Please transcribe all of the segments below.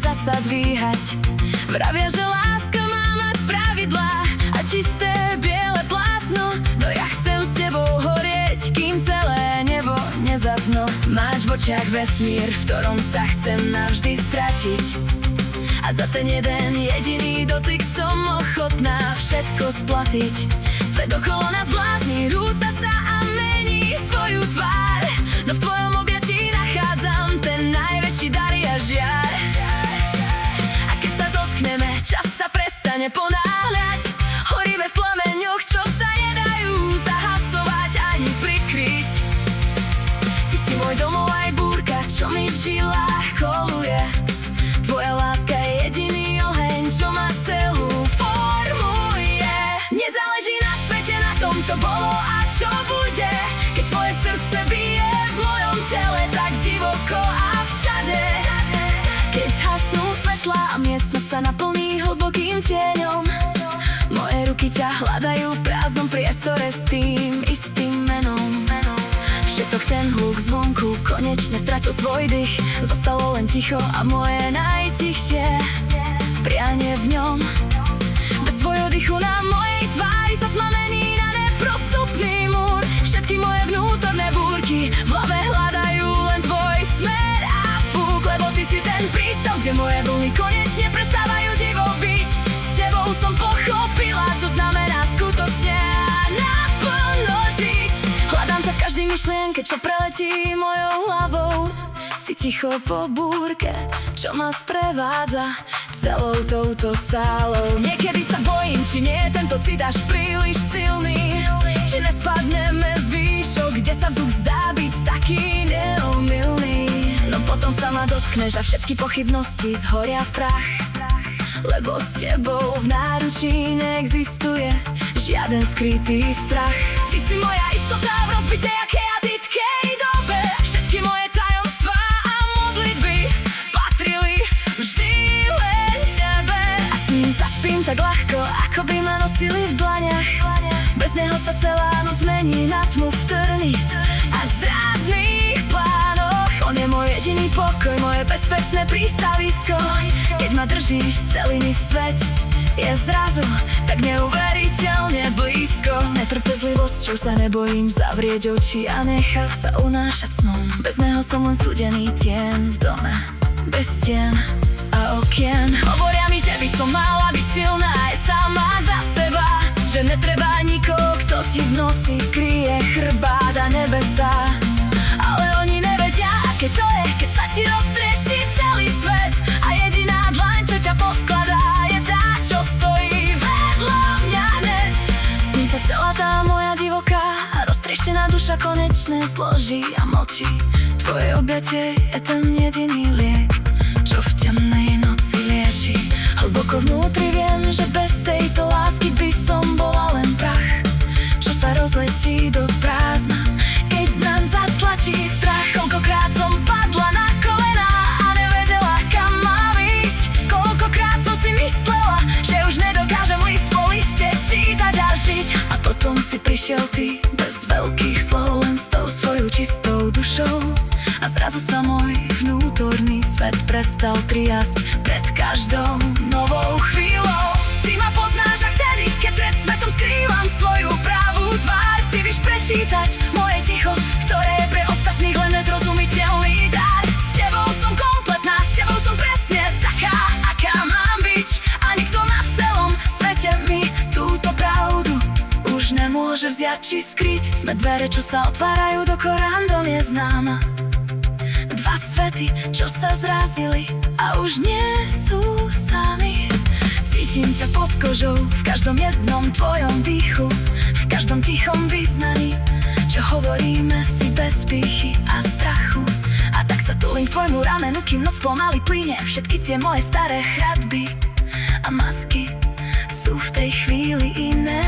zasa dvíhať. Vravia, že láska má mať pravidlá a čisté biele plátno. No ja chcem s tebou horieť, kým celé nebo nezapno. Máš v očiach vesmír, v ktorom sa chcem navždy stratiť. A za ten jeden jediný dotyk som ochotná všetko splatiť. Svet okolo nás blázni, rúca sa a mení svoju tvár. No v tvojom objatí nachádzam ten najväčší dar a žiar. A keď sa dotkneme, čas sa prestane ponáhľať. Horíme v plameňoch, čo sa nedajú zahasovať ani prikryť. Ty si môj domov aj búrka, čo mi v žilách koluje. Tvoja láska je jediný oheň, čo ma celú formuje. Nezáleží na svete, na tom, čo bolo a čo bude. Keď tvoje srdce bije v mojom tele tak divoko a všade. Keď zhasnú svetlá a miestnosť sa naplní hlbokým tieňom, moje ruky ťa hľadajú v prázdnom priestore s tým istým menom. Všetok ten hluk zvonku konečne stratil svoj dých. Zostalo len ticho a moje najtichšie prianie v ňom. Bez tvojho dychu na mojej tvári zaplamení na neprostupný múr. Všetky moje vnútorné búrky v hlave hľadajú len tvoj smer a fúk. Lebo ty si ten prístav, kde moje vlny konečne prestávajú divo byť. S tebou som pochopila, čo znamená skutočne a naplno žiť. Hľadám ťa v každej myšlienke, čo preletí mojou hlavou. Si ticho po búrke, čo ma sprevádza celou touto sálou. Niekedy sa bojím, či nie je tento cit až príliš silný. Či nespadneme z výšok, kde sa vzduch zdá byť taký neomylný. No potom sa ma dotkneš a všetky pochybnosti zhoria v prach. Lebo s tebou v náručí neexistuje žiaden skrytý strach. Ty si moja istota v rozbitej a chaotickej dobe. Všetky moje tajomstvá a modlitby patrili vždy len tebe. A s ním zaspím tak ľahko, ako by ma nosili v dlaniach. Bez neho sa celá noc mení na tmu v trni a zradných plánoch. On je môj jediný pokoj, moje bezpečné prístavisko. Keď ma držíš, celý mi svet je zrazu tak neuveriteľne blízko. S netrpezlivosťou sa nebojím zavrieť oči a nechať sa unášať snom. Bez neho som len studený tieň v dome, bez stien a okien. Hovoria mi, že by som mala byť silná aj sama za seba. Že netreba nikoho, kto ti v noci kryje chrbát a nebesá. Ale oni nevedia, aké to je, keď sa ti roztriešti celý svet. A jediná dlaň, čo ťa poskladá, je tá, čo stojí vedľa mňa hneď. S ním sa celá tá moja divoká a roztrieštená duša konečne zloží a mlčí. Tvoje objatie je ten jediný liek, čo v temnej noci lieči. Hlboko vnútri viem, že bez tejto lásky by som bola len prach, čo sa rozletí do prázdna, keď z nás zatlačí strach. Koľkokrát som padla na kolená a nevedela, kam mám ísť. Koľkokrát som si myslela, že už nedokážem list po liste čítať a žiť. A potom si prišiel ty, bez veľkých slov, len s tou svojou čistou dušou. A zrazu sa môj vnútorný svet prestal triasť pred každou novou chvíľou. Ty ma poznáš a vtedy, keď pred svetom skrývam svoju pravú tvár. Ty vieš prečítať moje ticho, ktoré je pre ostatných len nezrozumiteľný dar. S tebou som kompletná, s tebou som presne taká, aká mám byť. A nikto na celom svete mi túto pravdu už nemôže vziať či skryť. Sme dvere, čo sa otvárajú do random je známa. Dva svety, čo sa zrazili a už nie sú sami. Cítim ťa pod kožou, v každom jednom tvojom dýchu, v každom tichom vyznaní, čo hovoríme si bez pýchy a strachu. A tak sa tulím k tvojmu ramenu, kým noc pomaly plyne. Všetky tie moje staré hradby a masky sú v tej chvíli iné.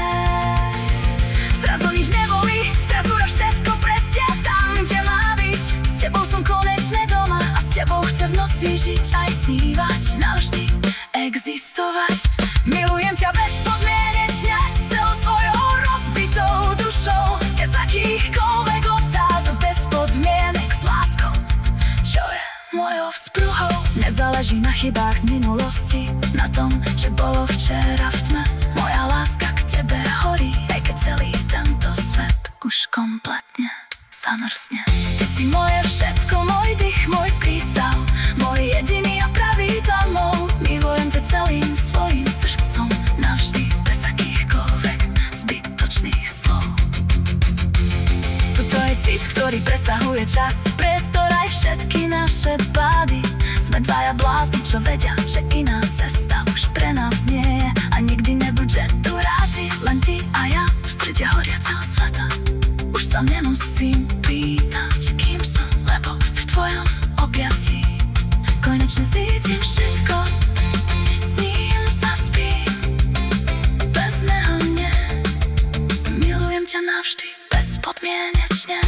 Zrazu nič nebolí, zrazu je všetko presne tam, kde má byť. S tebou som konečne doma a s tebou chcem v noci žiť aj snívať, navždy existovať. Milujem ťa bezpodmienečne, celou svojou rozbitou dušou. Bez akýchkoľvek otázok, bez podmienek, s láskou, čo je mojou vzpruhou. Nezáleží na chybách z minulosti, na tom, že bolo včera v tme. Moja láska k tebe horí, aj keď celý tento svet už kompletne zamrzne. Ty si moje všetko, môj dých, môj prístav, môj jediný a pravý domov. Milujem ťa celým svojim srdcom, navždy bez akýchkoľvek zbytočných slov. Toto je cit, ktorý presahuje čas, priestor aj všetky naše pády. Sme dvaja blázni, čo vedia, že iná cesta už pre nás nie je a nikdy nebude tu rádi. Len ty a ja v strede horiaceho sveta. Už sa nemusím pýtať, kým som, lebo v tvojom objatí konečne cítim všetko. S ním zaspím, bez neho nie. Milujem ťa navždy, bezpodmienečne.